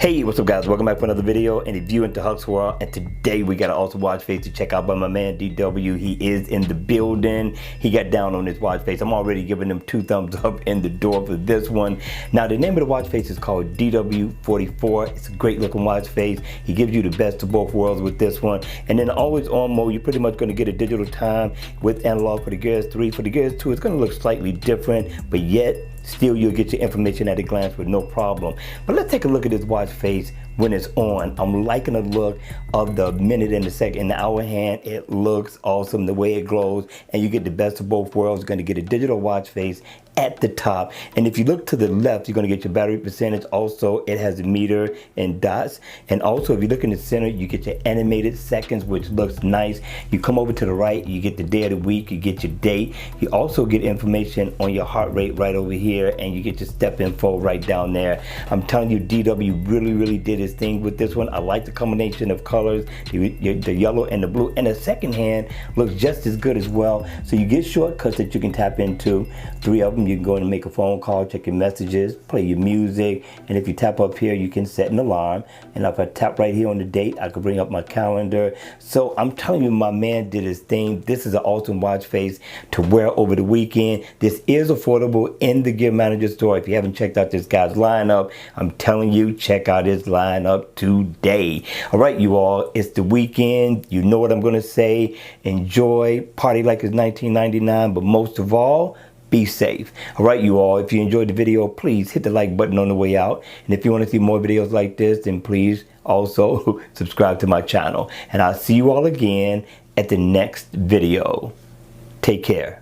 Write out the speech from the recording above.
Hey, what's up guys? Welcome back for another video and if you into Huck's World, and today we got an awesome watch face to check out by my man DW. He is in the building. He got down on his watch face. I'm already giving him 2 thumbs up in the door for this one. Now the name of the watch face is called DW44. It's a great looking watch face. He gives you the best of both worlds with this one. And then always on mode, you're pretty much going to get a digital time with analog for the Gears 3. For the Gears 2, it's going to look slightly different, but yet still you'll get your information at a glance with no problem. But let's take a look at this watch face when it's on. I'm liking the look of the minute and the second in the hour hand. It looks awesome the way it glows, and you get the best of both worlds. You're going to get a digital watch face at the top, and if you look to the left, you're going to get your battery percentage. Also, it has a meter and dots, and also if you look in the center, you get your animated seconds, which looks nice. You come over to the right, you get the day of the week, you get your date. You also get information on your heart rate right over here, and you get your step info right down there. I'm telling you, DW really did his thing with this one. I like the combination of colors, the yellow and the blue, and the second hand looks just as good as well. So you get shortcuts that you can tap into. 3 of them. You can go in and make a phone call, check your messages, play your music, and if you tap up here, you can set an alarm. And if I tap right here on the date, I can bring up my calendar. So I'm telling you, my man did his thing. This is an awesome watch face to wear over the weekend. This is affordable in the Gear Manager store. If you haven't checked out this guy's lineup, I'm telling you, check out his lineup today. All right, you all, it's the weekend. You know what I'm going to say. Enjoy, party like it's 1999, but most of all, be safe. All right, you all, if you enjoyed the video, please hit the like button on the way out. And if you want to see more videos like this, then please also subscribe to my channel. And I'll see you all again at the next video. Take care.